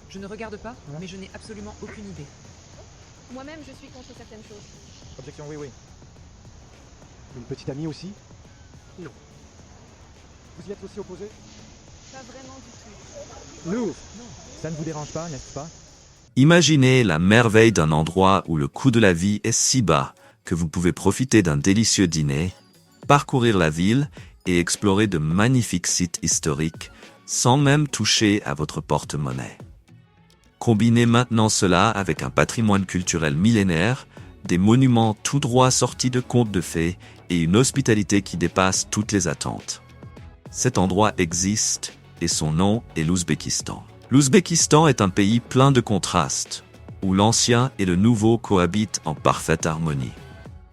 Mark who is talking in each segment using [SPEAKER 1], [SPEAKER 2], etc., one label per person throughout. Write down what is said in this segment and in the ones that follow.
[SPEAKER 1] Je ne regarde pas,
[SPEAKER 2] Voilà.
[SPEAKER 1] mais je n'ai absolument aucune idée.
[SPEAKER 3] Moi-même, je suis contre certaines choses.
[SPEAKER 2] Objection, oui, oui. Une petite amie aussi?
[SPEAKER 1] Non.
[SPEAKER 2] Vous y êtes aussi opposé?
[SPEAKER 3] Pas vraiment du tout.
[SPEAKER 2] Nous! Ça ne vous dérange pas, n'est-ce pas?
[SPEAKER 4] Imaginez la merveille d'un endroit où le coût de la vie est si bas que vous pouvez profiter d'un délicieux dîner, parcourir la ville et explorer de magnifiques sites historiques sans même toucher à votre porte-monnaie. Combinez maintenant cela avec un patrimoine culturel millénaire, des monuments tout droit sortis de contes de fées et une hospitalité qui dépasse toutes les attentes. Cet endroit existe et son nom est l'Ouzbékistan. L'Ouzbékistan est un pays plein de contrastes, où l'ancien et le nouveau cohabitent en parfaite harmonie.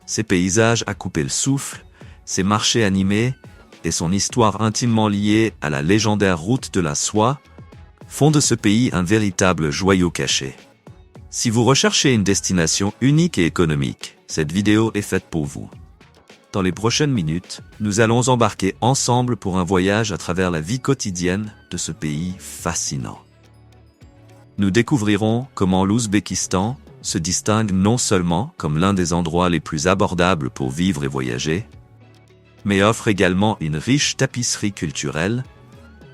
[SPEAKER 4] Ses paysages à couper le souffle, ses marchés animés et son histoire intimement liée à la légendaire route de la soie font de ce pays un véritable joyau caché. Si vous recherchez une destination unique et économique, cette vidéo est faite pour vous. Dans les prochaines minutes, nous allons embarquer ensemble pour un voyage à travers la vie quotidienne de ce pays fascinant. Nous découvrirons comment l'Ouzbékistan se distingue non seulement comme l'un des endroits les plus abordables pour vivre et voyager, mais offre également une riche tapisserie culturelle,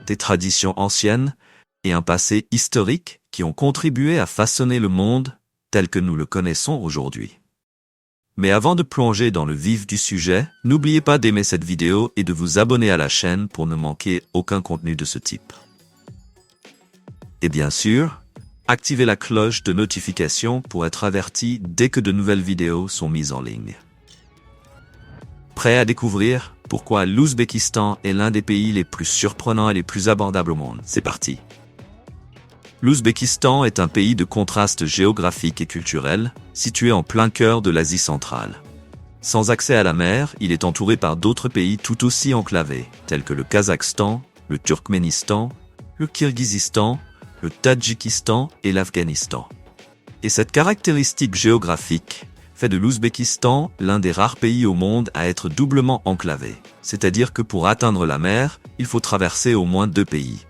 [SPEAKER 4] des traditions anciennes et un passé historique qui ont contribué à façonner le monde tel que nous le connaissons aujourd'hui. Mais avant de plonger dans le vif du sujet, n'oubliez pas d'aimer cette vidéo et de vous abonner à la chaîne pour ne manquer aucun contenu de ce type. Et bien sûr, activez la cloche de notification pour être averti dès que de nouvelles vidéos sont mises en ligne. Prêt à découvrir pourquoi l'Ouzbékistan est l'un des pays les plus surprenants et les plus abordables au monde? C'est parti! L'Ouzbékistan est un pays de contrastes géographiques et culturels, situé en plein cœur de l'Asie centrale. Sans accès à la mer, il est entouré par d'autres pays tout aussi enclavés, tels que le Kazakhstan, le Turkménistan, le Kirghizistan, le Tadjikistan et l'Afghanistan. Et cette caractéristique géographique fait de l'Ouzbékistan l'un des rares pays au monde à être doublement enclavé, c'est-à-dire que pour atteindre la mer, il faut traverser au moins 2 pays.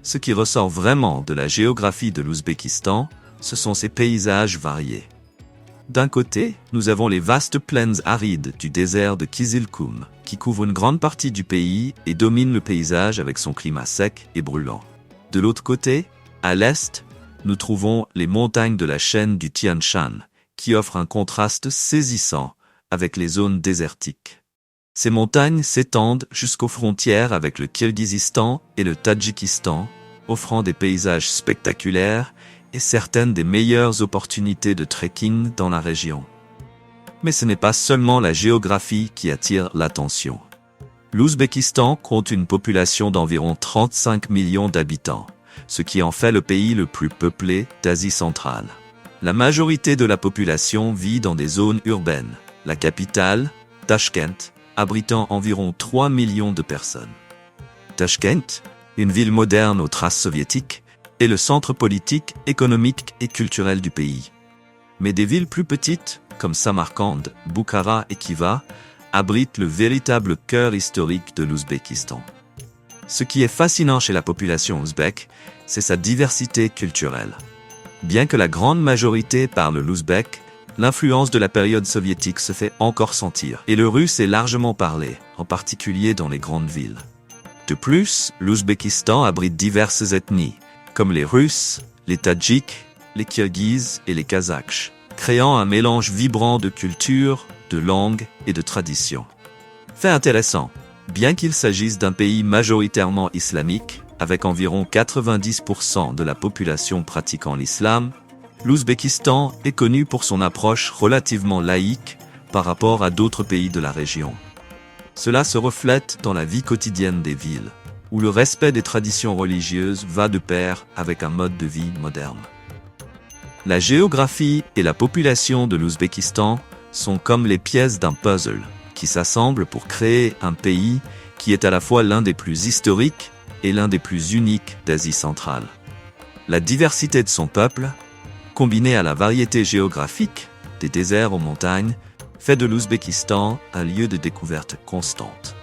[SPEAKER 4] Ce qui ressort vraiment de la géographie de l'Ouzbékistan, ce sont ses paysages variés. D'un côté, nous avons les vastes plaines arides du désert de Kizilkum, qui couvrent une grande partie du pays et dominent le paysage avec son climat sec et brûlant. De l'autre côté, à l'est, nous trouvons les montagnes de la chaîne du Tian Shan, qui offrent un contraste saisissant avec les zones désertiques. Ces montagnes s'étendent jusqu'aux frontières avec le Kirghizistan et le Tadjikistan, offrant des paysages spectaculaires et certaines des meilleures opportunités de trekking dans la région. Mais ce n'est pas seulement la géographie qui attire l'attention. L'Ouzbékistan compte une population d'environ 35 millions d'habitants, ce qui en fait le pays le plus peuplé d'Asie centrale. La majorité de la population vit dans des zones urbaines, la capitale, Tachkent, abritant environ 3 millions de personnes. Tachkent, une ville moderne aux traces soviétiques, est le centre politique, économique et culturel du pays. Mais des villes plus petites, comme Samarkand, Bukhara et Khiva, abritent le véritable cœur historique de l'Ouzbékistan. Ce qui est fascinant chez la population ouzbèque, c'est sa diversité culturelle. Bien que la grande majorité parle l'ouzbek, l'influence de la période soviétique se fait encore sentir, et le russe est largement parlé, en particulier dans les grandes villes. De plus, l'Ouzbékistan abrite diverses ethnies, comme les Russes, les Tadjiks, les Kirghizes et les Kazakhs, créant un mélange vibrant de cultures, de langues et de traditions. Fait intéressant, bien qu'il s'agisse d'un pays majoritairement islamique, avec environ 90% de la population pratiquant l'islam, l'Ouzbékistan est connu pour son approche relativement laïque par rapport à d'autres pays de la région. Cela se reflète dans la vie quotidienne des villes, où le respect des traditions religieuses va de pair avec un mode de vie moderne. La géographie et la population de l'Ouzbékistan sont comme les pièces d'un puzzle, qui s'assemblent pour créer un pays qui est à la fois l'un des plus historiques et l'un des plus uniques d'Asie centrale. La diversité de son peuple, combinée à la variété géographique, des déserts aux montagnes, fait de l'Ouzbékistan un lieu de découverte constante.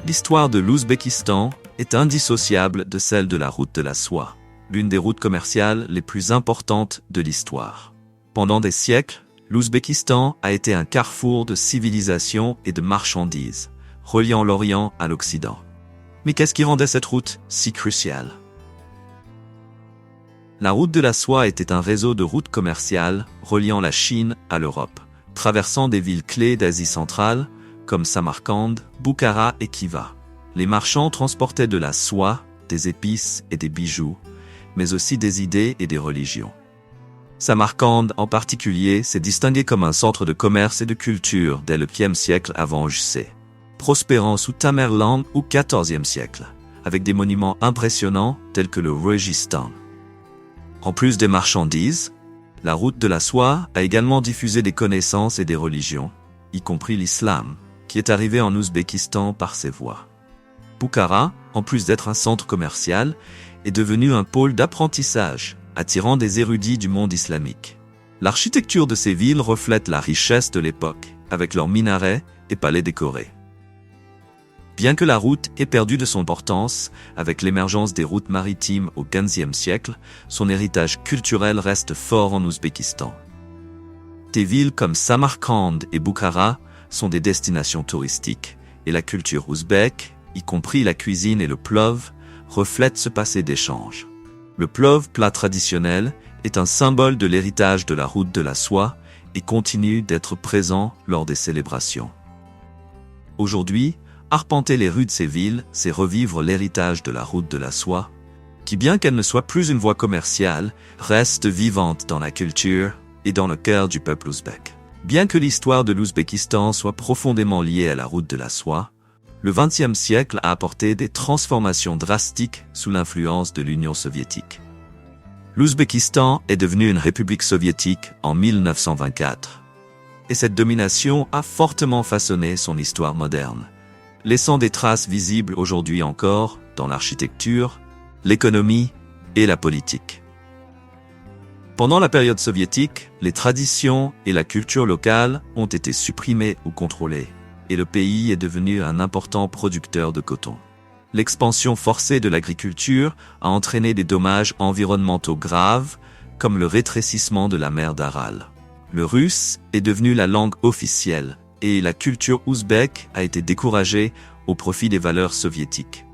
[SPEAKER 4] L'histoire de l'Ouzbékistan est indissociable de celle de la route de la soie, l'une des routes commerciales les plus importantes de l'histoire. Pendant des siècles, l'Ouzbékistan a été un carrefour de civilisation et de marchandises, reliant l'Orient à l'Occident. Mais qu'est-ce qui rendait cette route si cruciale? La route de la soie était un réseau de routes commerciales reliant la Chine à l'Europe, traversant des villes clés d'Asie centrale, comme Samarcande, Boukhara et Khiva. Les marchands transportaient de la soie, des épices et des bijoux, mais aussi des idées et des religions. Samarcande, en particulier, s'est distinguée comme un centre de commerce et de culture dès le 5e siècle avant JC, prospérant sous Tamerlane au 14e siècle, avec des monuments impressionnants tels que le Registan. En plus des marchandises, la route de la soie a également diffusé des connaissances et des religions, y compris l'islam, qui est arrivé en Ouzbékistan par ses voies. Boukhara, en plus d'être un centre commercial, est devenu un pôle d'apprentissage, attirant des érudits du monde islamique. L'architecture de ces villes reflète la richesse de l'époque, avec leurs minarets et palais décorés. Bien que la route ait perdu de son importance avec l'émergence des routes maritimes au XVe siècle, son héritage culturel reste fort en Ouzbékistan. Des villes comme Samarcande et Boukhara sont des destinations touristiques, et la culture ouzbèque, y compris la cuisine et le plov, reflète ce passé d'échange. Le plov, plat traditionnel, est un symbole de l'héritage de la route de la soie et continue d'être présent lors des célébrations. Aujourd'hui, arpenter les rues de ces villes, c'est revivre l'héritage de la route de la soie, qui bien qu'elle ne soit plus une voie commerciale, reste vivante dans la culture et dans le cœur du peuple ouzbek. Bien que l'histoire de l'Ouzbékistan soit profondément liée à la route de la soie, le XXe siècle a apporté des transformations drastiques sous l'influence de l'Union soviétique. L'Ouzbékistan est devenu une république soviétique en 1924, et cette domination a fortement façonné son histoire moderne, laissant des traces visibles aujourd'hui encore dans l'architecture, l'économie et la politique. Pendant la période soviétique, les traditions et la culture locale ont été supprimées ou contrôlées, et le pays est devenu un important producteur de coton. L'expansion forcée de l'agriculture a entraîné des dommages environnementaux graves, comme le rétrécissement de la mer d'Aral. Le russe est devenu la langue officielle, et la culture ouzbèque a été découragée au profit des valeurs soviétiques.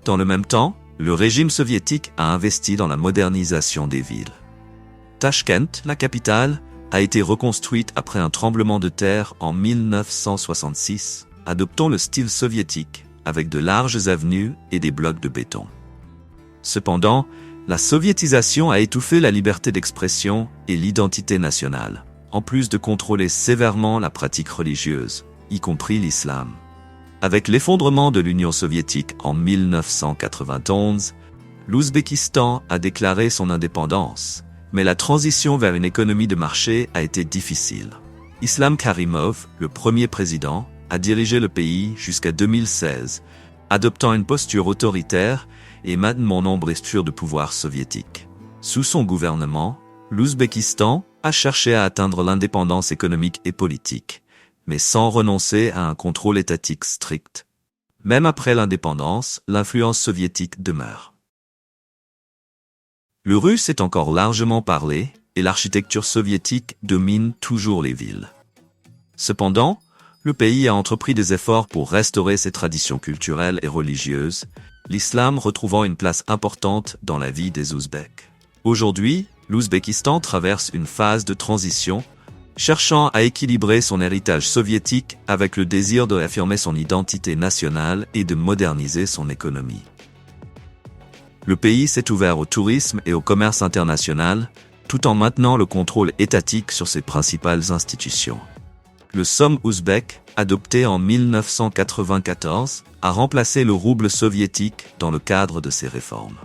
[SPEAKER 4] Dans le même temps, le régime soviétique a investi dans la modernisation des villes. Tachkent, la capitale, a été reconstruite après un tremblement de terre en 1966, adoptant le style soviétique, avec de larges avenues et des blocs de béton. Cependant, la soviétisation a étouffé la liberté d'expression et l'identité nationale, en plus de contrôler sévèrement la pratique religieuse, y compris l'islam. Avec l'effondrement de l'Union soviétique en 1991, l'Ouzbékistan a déclaré son indépendance, mais la transition vers une économie de marché a été difficile. Islam Karimov, le premier président, a dirigé le pays jusqu'à 2016, adoptant une posture autoritaire et maintenant nombre de pouvoir soviétique. Sous son gouvernement, l'Ouzbékistan a cherché à atteindre l'indépendance économique et politique, mais sans renoncer à un contrôle étatique strict. Même après l'indépendance, l'influence soviétique demeure. Le russe est encore largement parlé, et l'architecture soviétique domine toujours les villes. Cependant, le pays a entrepris des efforts pour restaurer ses traditions culturelles et religieuses, l'islam retrouvant une place importante dans la vie des Ouzbeks. Aujourd'hui, l'Ouzbékistan traverse une phase de transition, cherchant à équilibrer son héritage soviétique avec le désir de réaffirmer son identité nationale et de moderniser son économie. Le pays s'est ouvert au tourisme et au commerce international, tout en maintenant le contrôle étatique sur ses principales institutions. Le som ouzbek, adopté en 1994, a remplacé le rouble soviétique dans le cadre de ces réformes.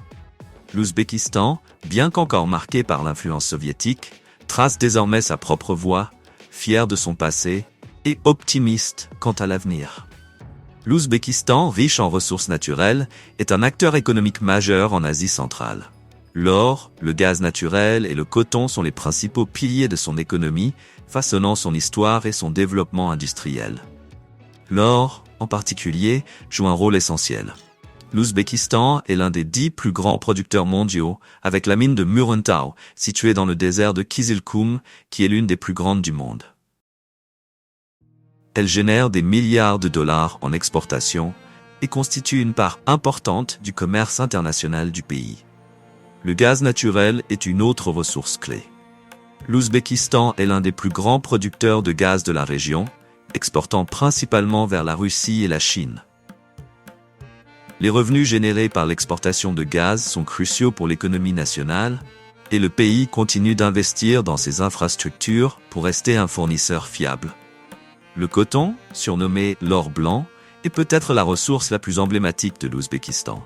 [SPEAKER 4] L'Ouzbékistan, bien qu'encore marqué par l'influence soviétique, trace désormais sa propre voie, fier de son passé et optimiste quant à l'avenir. L'Ouzbékistan, riche en ressources naturelles, est un acteur économique majeur en Asie centrale. L'or, le gaz naturel et le coton sont les principaux piliers de son économie, façonnant son histoire et son développement industriel. L'or, en particulier, joue un rôle essentiel. L'Ouzbékistan est l'un des 10 plus grands producteurs mondiaux, avec la mine de Muruntau, située dans le désert de Kizilkum, qui est l'une des plus grandes du monde. Elle génère des milliards de dollars en exportation et constitue une part importante du commerce international du pays. Le gaz naturel est une autre ressource clé. L'Ouzbékistan est l'un des plus grands producteurs de gaz de la région, exportant principalement vers la Russie et la Chine. Les revenus générés par l'exportation de gaz sont cruciaux pour l'économie nationale, et le pays continue d'investir dans ses infrastructures pour rester un fournisseur fiable. Le coton, surnommé l'or blanc, est peut-être la ressource la plus emblématique de l'Ouzbékistan.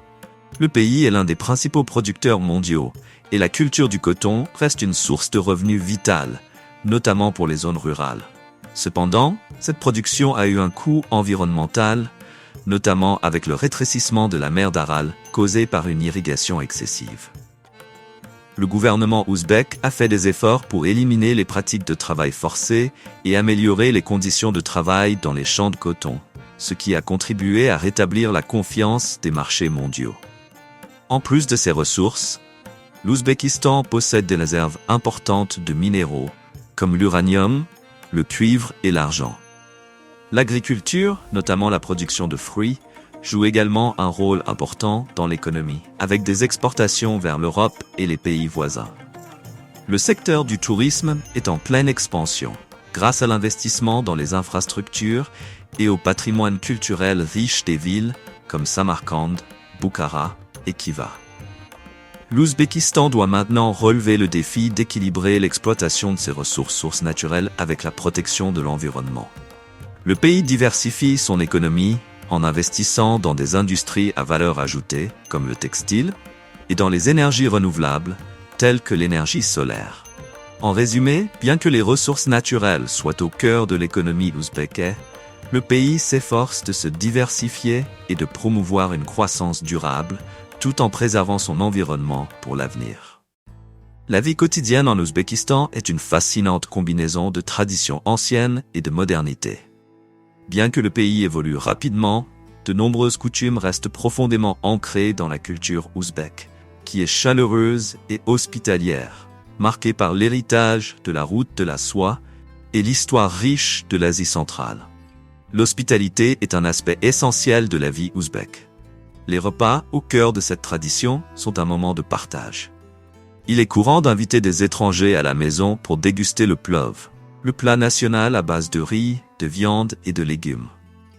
[SPEAKER 4] Le pays est l'un des principaux producteurs mondiaux, et la culture du coton reste une source de revenus vitale, notamment pour les zones rurales. Cependant, cette production a eu un coût environnemental, notamment avec le rétrécissement de la mer d'Aral causé par une irrigation excessive. Le gouvernement ouzbek a fait des efforts pour éliminer les pratiques de travail forcé et améliorer les conditions de travail dans les champs de coton, ce qui a contribué à rétablir la confiance des marchés mondiaux. En plus de ces ressources, l'Ouzbékistan possède des réserves importantes de minéraux, comme l'uranium, le cuivre et l'argent. L'agriculture, notamment la production de fruits, joue également un rôle important dans l'économie, avec des exportations vers l'Europe et les pays voisins. Le secteur du tourisme est en pleine expansion, grâce à l'investissement dans les infrastructures et au patrimoine culturel riche des villes comme Samarcande, Bukhara et Khiva. L'Ouzbékistan doit maintenant relever le défi d'équilibrer l'exploitation de ses ressources naturelles avec la protection de l'environnement. Le pays diversifie son économie en investissant dans des industries à valeur ajoutée, comme le textile, et dans les énergies renouvelables, telles que l'énergie solaire. En résumé, bien que les ressources naturelles soient au cœur de l'économie ouzbèke, le pays s'efforce de se diversifier et de promouvoir une croissance durable, tout en préservant son environnement pour l'avenir. La vie quotidienne en Ouzbékistan est une fascinante combinaison de traditions anciennes et de modernité. Bien que le pays évolue rapidement, de nombreuses coutumes restent profondément ancrées dans la culture ouzbèque, qui est chaleureuse et hospitalière, marquée par l'héritage de la route de la soie et l'histoire riche de l'Asie centrale. L'hospitalité est un aspect essentiel de la vie ouzbèque. Les repas, au cœur de cette tradition, sont un moment de partage. Il est courant d'inviter des étrangers à la maison pour déguster le plov, le plat national à base de riz, de viande et de légumes.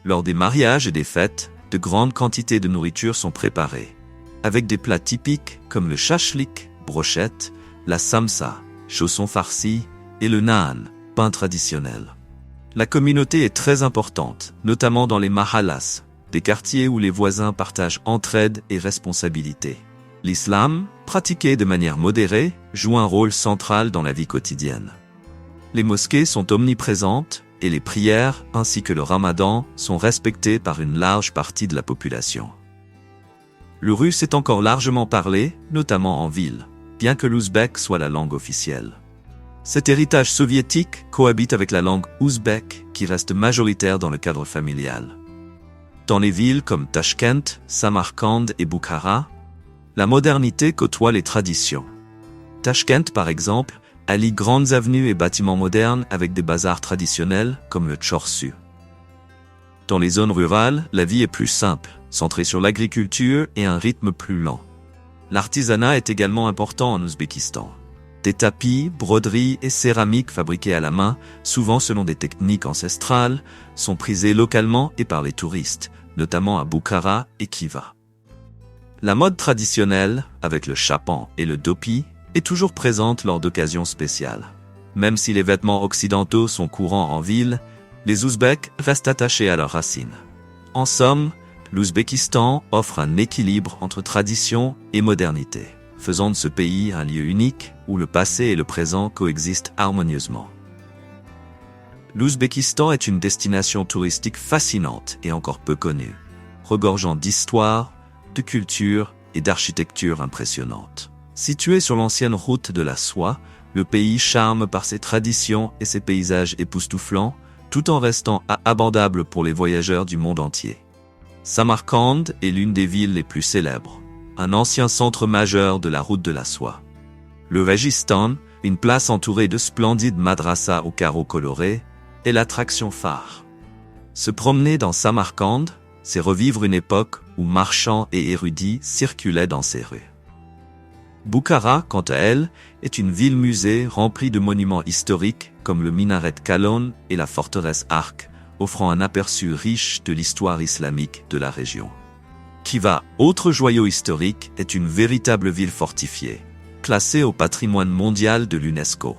[SPEAKER 4] Lors des mariages et des fêtes, de grandes quantités de nourriture sont préparées, avec des plats typiques comme le shashlik, brochette, la samsa, chaussons farcis, et le naan, pain traditionnel. La communauté est très importante, notamment dans les mahallas, des quartiers où les voisins partagent entraide et responsabilité. L'islam, pratiqué de manière modérée, joue un rôle central dans la vie quotidienne. Les mosquées sont omniprésentes et les prières ainsi que le ramadan sont respectées par une large partie de la population. Le russe est encore largement parlé, notamment en ville, bien que l'ouzbek soit la langue officielle. Cet héritage soviétique cohabite avec la langue ouzbek qui reste majoritaire dans le cadre familial. Dans les villes comme Tashkent, Samarcande et Bukhara, la modernité côtoie les traditions. Tashkent, par exemple, allie grandes avenues et bâtiments modernes avec des bazars traditionnels comme le Chorsu. Dans les zones rurales, la vie est plus simple, centrée sur l'agriculture et un rythme plus lent. L'artisanat est également important en Ouzbékistan. Des tapis, broderies et céramiques fabriquées à la main, souvent selon des techniques ancestrales, sont prisés localement et par les touristes, notamment à Bukhara et Khiva. La mode traditionnelle, avec le chapan et le dopi, est toujours présente lors d'occasions spéciales. Même si les vêtements occidentaux sont courants en ville, les Ouzbeks restent attachés à leurs racines. En somme, l'Ouzbékistan offre un équilibre entre tradition et modernité, faisant de ce pays un lieu unique où le passé et le présent coexistent harmonieusement. L'Ouzbékistan est une destination touristique fascinante et encore peu connue, regorgeant d'histoire, de culture et d'architecture impressionnante. Situé sur l'ancienne route de la soie, le pays charme par ses traditions et ses paysages époustouflants, tout en restant abordable pour les voyageurs du monde entier. Samarcande est l'une des villes les plus célèbres, un ancien centre majeur de la route de la soie. Le Registan, une place entourée de splendides madrasas aux carreaux colorés, est l'attraction phare. Se promener dans Samarcande, c'est revivre une époque où marchands et érudits circulaient dans ces rues. Bukhara, quant à elle, est une ville-musée remplie de monuments historiques comme le minaret de Kalon et la forteresse Arc, offrant un aperçu riche de l'histoire islamique de la région. Khiva, autre joyau historique, est une véritable ville fortifiée, classée au patrimoine mondial de l'UNESCO.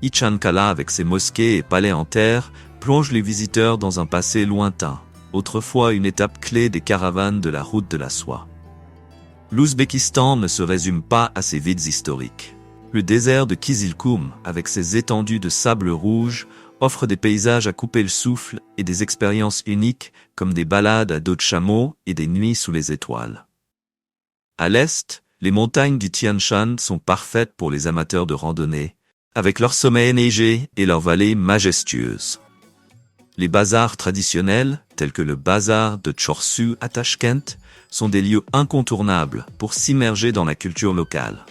[SPEAKER 4] Ichankala, avec ses mosquées et palais en terre, plonge les visiteurs dans un passé lointain, autrefois une étape clé des caravanes de la route de la soie. L'Ouzbékistan ne se résume pas à ses villes historiques. Le désert de Kizilkoum, avec ses étendues de sable rouge, offre des paysages à couper le souffle et des expériences uniques comme des balades à dos de chameau et des nuits sous les étoiles. À l'est, les montagnes du Tian Shan sont parfaites pour les amateurs de randonnée, avec leurs sommets enneigés et leurs vallées majestueuses. Les bazars traditionnels, tels que le bazar de Chorsu à Tachkent, sont des lieux incontournables pour s'immerger dans la culture locale.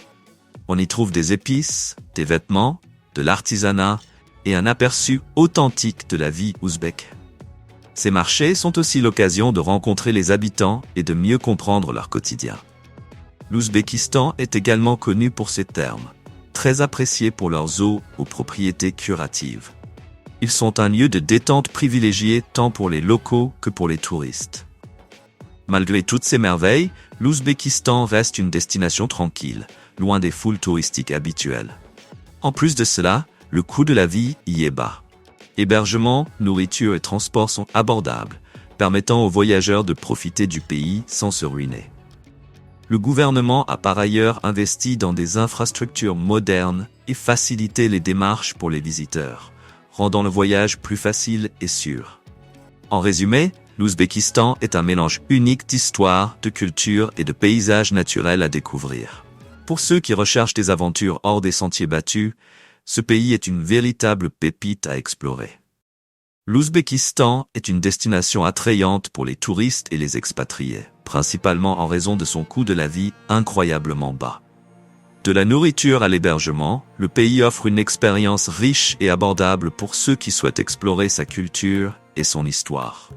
[SPEAKER 4] On y trouve des épices, des vêtements, de l'artisanat et un aperçu authentique de la vie ouzbèque. Ces marchés sont aussi l'occasion de rencontrer les habitants et de mieux comprendre leur quotidien. L'Ouzbékistan est également connu pour ses thermes, très appréciés pour leurs eaux aux propriétés curatives. Ils sont un lieu de détente privilégié tant pour les locaux que pour les touristes. Malgré toutes ces merveilles, l'Ouzbékistan reste une destination tranquille, loin des foules touristiques habituelles. En plus de cela, le coût de la vie y est bas. Hébergement, nourriture et transport sont abordables, permettant aux voyageurs de profiter du pays sans se ruiner. Le gouvernement a par ailleurs investi dans des infrastructures modernes et facilité les démarches pour les visiteurs, rendant le voyage plus facile et sûr. En résumé, l'Ouzbékistan est un mélange unique d'histoire, de culture et de paysages naturels à découvrir. Pour ceux qui recherchent des aventures hors des sentiers battus, ce pays est une véritable pépite à explorer. L'Ouzbékistan est une destination attrayante pour les touristes et les expatriés, principalement en raison de son coût de la vie incroyablement bas. De la nourriture à l'hébergement, le pays offre une expérience riche et abordable pour ceux qui souhaitent explorer sa culture et son histoire.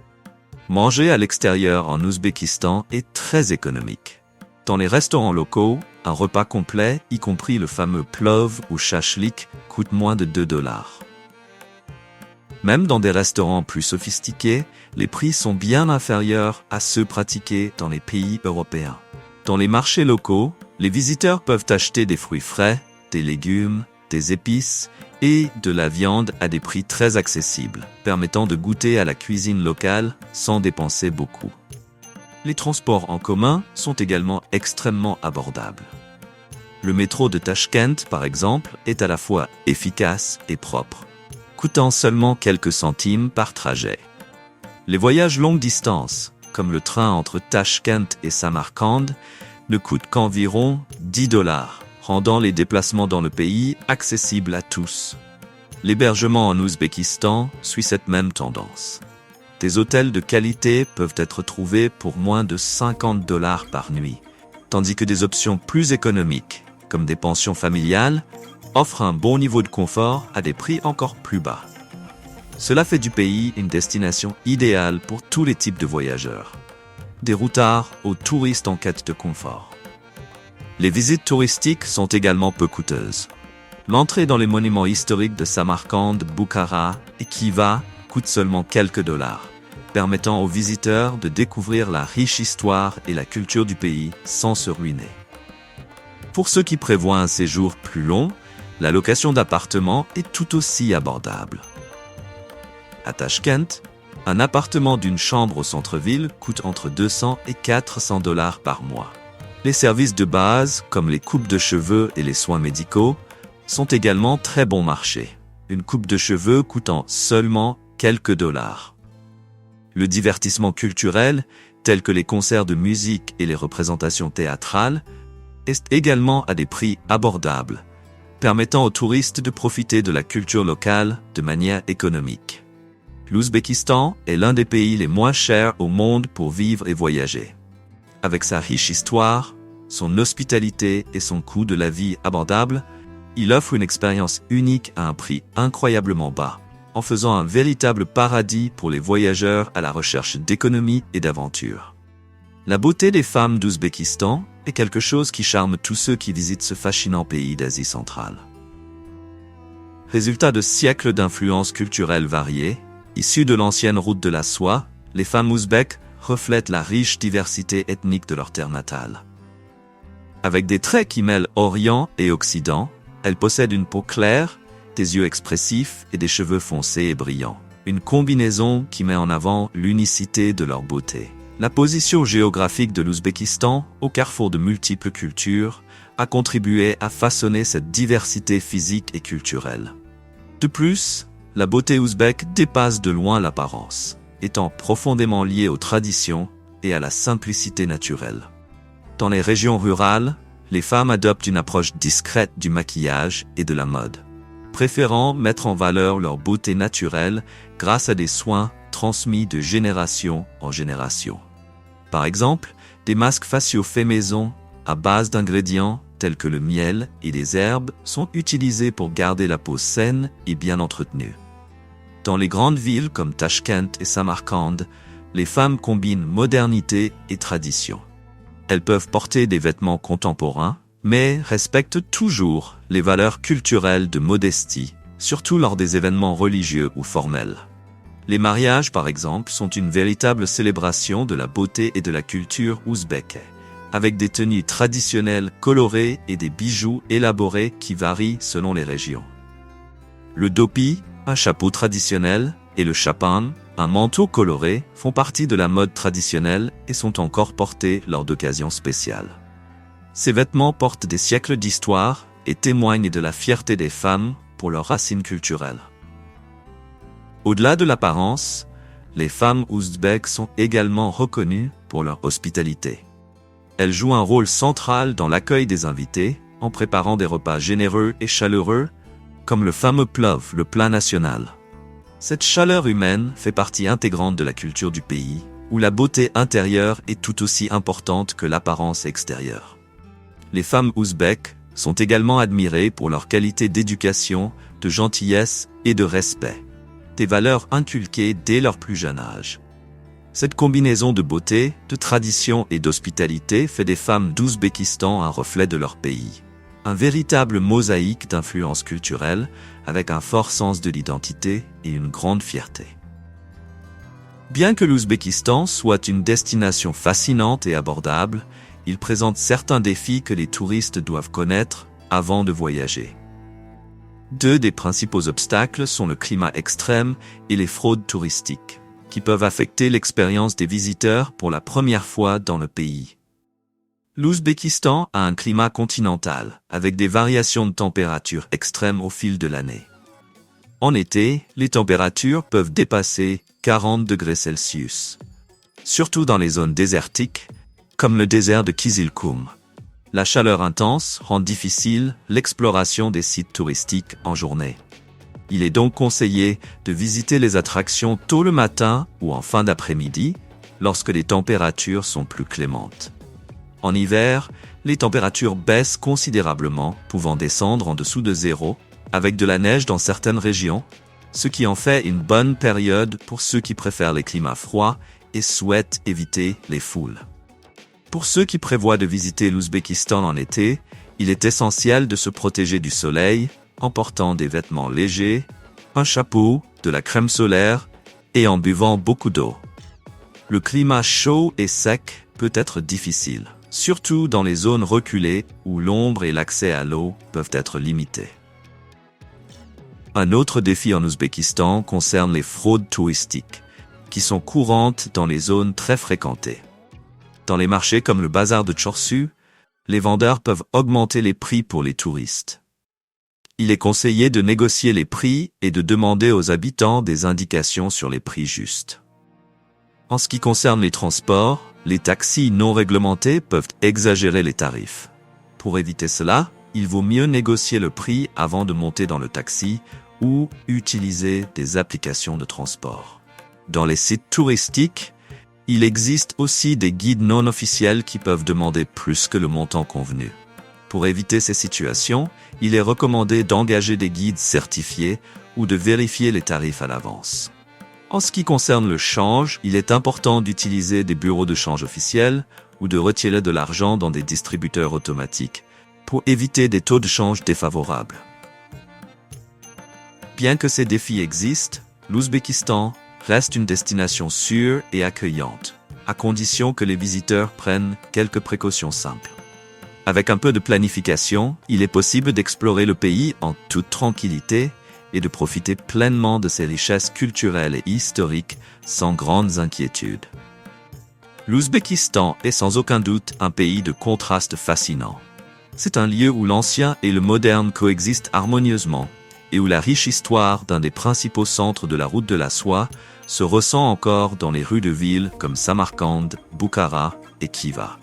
[SPEAKER 4] Manger à l'extérieur en Ouzbékistan est très économique. Dans les restaurants locaux, un repas complet, y compris le fameux plov ou shashlik, coûte moins de $2. Même dans des restaurants plus sophistiqués, les prix sont bien inférieurs à ceux pratiqués dans les pays européens. Dans les marchés locaux, les visiteurs peuvent acheter des fruits frais, des légumes, des épices et de la viande à des prix très accessibles, permettant de goûter à la cuisine locale sans dépenser beaucoup. Les transports en commun sont également extrêmement abordables. Le métro de Tachkent, par exemple, est à la fois efficace et propre, coûtant seulement quelques centimes par trajet. Les voyages longue distance, comme le train entre Tachkent et Samarcande, ne coûtent qu'environ $10, rendant les déplacements dans le pays accessibles à tous. L'hébergement en Ouzbékistan suit cette même tendance. Des hôtels de qualité peuvent être trouvés pour moins de $50 par nuit, tandis que des options plus économiques, comme des pensions familiales, offrent un bon niveau de confort à des prix encore plus bas. Cela fait du pays une destination idéale pour tous les types de voyageurs, des routards aux touristes en quête de confort. Les visites touristiques sont également peu coûteuses. L'entrée dans les monuments historiques de Samarcande, Bukhara et Khiva coûte seulement quelques dollars, permettant aux visiteurs de découvrir la riche histoire et la culture du pays sans se ruiner. Pour ceux qui prévoient un séjour plus long, la location d'appartements est tout aussi abordable. À Tachkent, un appartement d'une chambre au centre-ville coûte entre $200 et $400 par mois. Les services de base, comme les coupes de cheveux et les soins médicaux, sont également très bon marché, une coupe de cheveux coûtant seulement quelques dollars. Le divertissement culturel, tel que les concerts de musique et les représentations théâtrales, est également à des prix abordables, permettant aux touristes de profiter de la culture locale de manière économique. l'Ouzbékistan est l'un des pays les moins chers au monde pour vivre et voyager. Avec sa riche histoire, son hospitalité et son coût de la vie abordable, il offre une expérience unique à un prix incroyablement bas, en faisant un véritable paradis pour les voyageurs à la recherche d'économie et d'aventure. La beauté des femmes d'Ouzbékistan est quelque chose qui charme tous ceux qui visitent ce fascinant pays d'Asie centrale. Résultat de siècles d'influences culturelles variées, issues de l'ancienne route de la soie, les femmes ouzbèques reflètent la riche diversité ethnique de leur terre natale. Avec des traits qui mêlent Orient et Occident, elles possèdent une peau claire, des yeux expressifs et des cheveux foncés et brillants. Une combinaison qui met en avant l'unicité de leur beauté. La position géographique de l'Ouzbékistan, au carrefour de multiples cultures, a contribué à façonner cette diversité physique et culturelle. De plus, la beauté ouzbèque dépasse de loin l'apparence, étant profondément liée aux traditions et à la simplicité naturelle. Dans les régions rurales, les femmes adoptent une approche discrète du maquillage et de la mode, préférant mettre en valeur leur beauté naturelle grâce à des soins transmis de génération en génération. Par exemple, des masques faciaux faits maison, à base d'ingrédients tels que le miel et des herbes, sont utilisés pour garder la peau saine et bien entretenue. Dans les grandes villes comme Tashkent et Samarcande, les femmes combinent modernité et tradition. Elles peuvent porter des vêtements contemporains, mais respectent toujours les valeurs culturelles de modestie, surtout lors des événements religieux ou formels. Les mariages, par exemple, sont une véritable célébration de la beauté et de la culture ouzbèque, avec des tenues traditionnelles colorées et des bijoux élaborés qui varient selon les régions. Le dopi, un chapeau traditionnel, et le chapan, un manteau coloré, font partie de la mode traditionnelle et sont encore portés lors d'occasions spéciales. Ces vêtements portent des siècles d'histoire et témoignent de la fierté des femmes pour leurs racines culturelles. Au-delà de l'apparence, les femmes ouzbèques sont également reconnues pour leur hospitalité. Elles jouent un rôle central dans l'accueil des invités, en préparant des repas généreux et chaleureux, comme le fameux plov, le plat national. Cette chaleur humaine fait partie intégrante de la culture du pays, où la beauté intérieure est tout aussi importante que l'apparence extérieure. Les femmes ouzbèques sont également admirées pour leur qualité d'éducation, de gentillesse et de respect, des valeurs inculquées dès leur plus jeune âge. Cette combinaison de beauté, de tradition et d'hospitalité fait des femmes d'Ouzbékistan un reflet de leur pays. Un véritable mosaïque d'influences culturelles avec un fort sens de l'identité et une grande fierté. Bien que l'Ouzbékistan soit une destination fascinante et abordable, il présente certains défis que les touristes doivent connaître avant de voyager. Deux des principaux obstacles sont le climat extrême et les fraudes touristiques, qui peuvent affecter l'expérience des visiteurs pour la première fois dans le pays. L'Ouzbékistan a un climat continental, avec des variations de température extrêmes au fil de l'année. En été, les températures peuvent dépasser 40 degrés Celsius, surtout dans les zones désertiques, comme le désert de Kizilkum. La chaleur intense rend difficile l'exploration des sites touristiques en journée. Il est donc conseillé de visiter les attractions tôt le matin ou en fin d'après-midi, lorsque les températures sont plus clémentes. En hiver, les températures baissent considérablement, pouvant descendre en dessous de zéro, avec de la neige dans certaines régions, ce qui en fait une bonne période pour ceux qui préfèrent les climats froids et souhaitent éviter les foules. Pour ceux qui prévoient de visiter l'Ouzbékistan en été, il est essentiel de se protéger du soleil en portant des vêtements légers, un chapeau, de la crème solaire et en buvant beaucoup d'eau. Le climat chaud et sec peut être difficile, surtout dans les zones reculées où l'ombre et l'accès à l'eau peuvent être limités. Un autre défi en Ouzbékistan concerne les fraudes touristiques, qui sont courantes dans les zones très fréquentées. Dans les marchés comme le bazar de Chorsu, les vendeurs peuvent augmenter les prix pour les touristes. Il est conseillé de négocier les prix et de demander aux habitants des indications sur les prix justes. En ce qui concerne les transports, les taxis non réglementés peuvent exagérer les tarifs. Pour éviter cela, il vaut mieux négocier le prix avant de monter dans le taxi ou utiliser des applications de transport. Dans les sites touristiques, il existe aussi des guides non officiels qui peuvent demander plus que le montant convenu. Pour éviter ces situations, il est recommandé d'engager des guides certifiés ou de vérifier les tarifs à l'avance. En ce qui concerne le change, il est important d'utiliser des bureaux de change officiels ou de retirer de l'argent dans des distributeurs automatiques pour éviter des taux de change défavorables. Bien que ces défis existent, l'Ouzbékistan reste une destination sûre et accueillante, à condition que les visiteurs prennent quelques précautions simples. Avec un peu de planification, il est possible d'explorer le pays en toute tranquillité et de profiter pleinement de ses richesses culturelles et historiques sans grandes inquiétudes. L'Ouzbékistan est sans aucun doute un pays de contrastes fascinants. C'est un lieu où l'ancien et le moderne coexistent harmonieusement et où la riche histoire d'un des principaux centres de la route de la soie se ressent encore dans les rues de villes comme Samarcande, Bukhara et Khiva.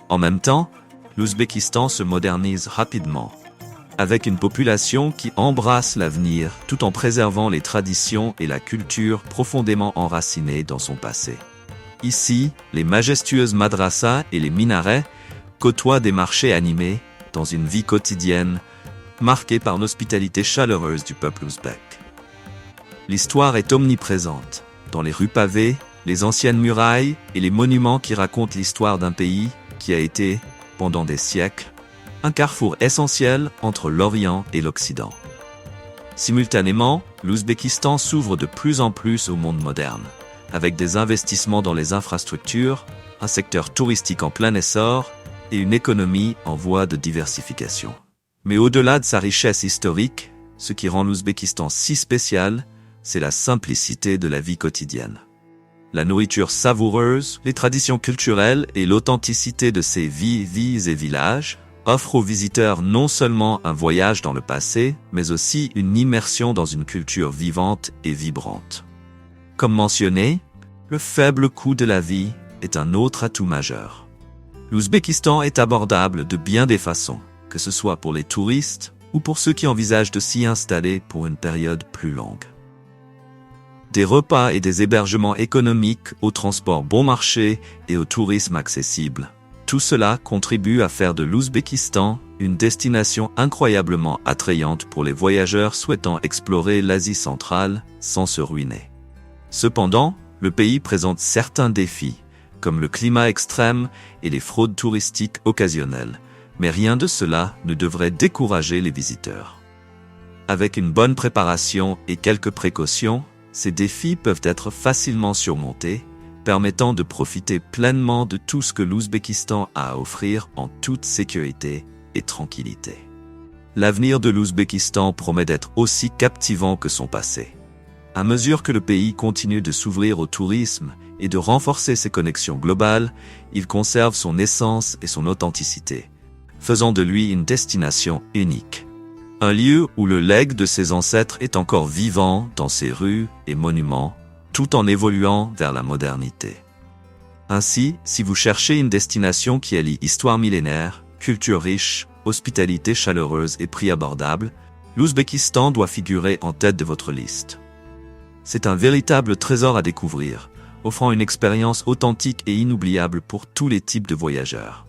[SPEAKER 4] En même temps, l'Ouzbékistan se modernise rapidement, avec une population qui embrasse l'avenir tout en préservant les traditions et la culture profondément enracinées dans son passé. Ici, les majestueuses madrasas et les minarets côtoient des marchés animés dans une vie quotidienne marquée par l'hospitalité chaleureuse du peuple ouzbek. L'histoire est omniprésente, dans les rues pavées, les anciennes murailles et les monuments qui racontent l'histoire d'un pays qui a été, pendant des siècles, un carrefour essentiel entre l'Orient et l'Occident. Simultanément, l'Ouzbékistan s'ouvre de plus en plus au monde moderne, avec des investissements dans les infrastructures, un secteur touristique en plein essor et une économie en voie de diversification. Mais au-delà de sa richesse historique, ce qui rend l'Ouzbékistan si spécial, c'est la simplicité de la vie quotidienne. La nourriture savoureuse, les traditions culturelles et l'authenticité de ses villes et villages offrent aux visiteurs non seulement un voyage dans le passé, mais aussi une immersion dans une culture vivante et vibrante. Comme mentionné, le faible coût de la vie est un autre atout majeur. L'Ouzbékistan est abordable de bien des façons, que ce soit pour les touristes ou pour ceux qui envisagent de s'y installer pour une période plus longue. Des repas et des hébergements économiques, au transport bon marché et au tourisme accessible. Tout cela contribue à faire de l'Ouzbékistan une destination incroyablement attrayante pour les voyageurs souhaitant explorer l'Asie centrale sans se ruiner. Cependant, le pays présente certains défis, comme le climat extrême et les fraudes touristiques occasionnelles, mais rien de cela ne devrait décourager les visiteurs. Avec une bonne préparation et quelques précautions, ces défis peuvent être facilement surmontés, permettant de profiter pleinement de tout ce que l'Ouzbékistan a à offrir en toute sécurité et tranquillité. L'avenir de l'Ouzbékistan promet d'être aussi captivant que son passé. À mesure que le pays continue de s'ouvrir au tourisme et de renforcer ses connexions globales, il conserve son essence et son authenticité, faisant de lui une destination unique. Un lieu où le legs de ses ancêtres est encore vivant dans ses rues et monuments, tout en évoluant vers la modernité. Ainsi, si vous cherchez une destination qui allie histoire millénaire, culture riche, hospitalité chaleureuse et prix abordable, l'Ouzbékistan doit figurer en tête de votre liste. C'est un véritable trésor à découvrir, offrant une expérience authentique et inoubliable pour tous les types de voyageurs.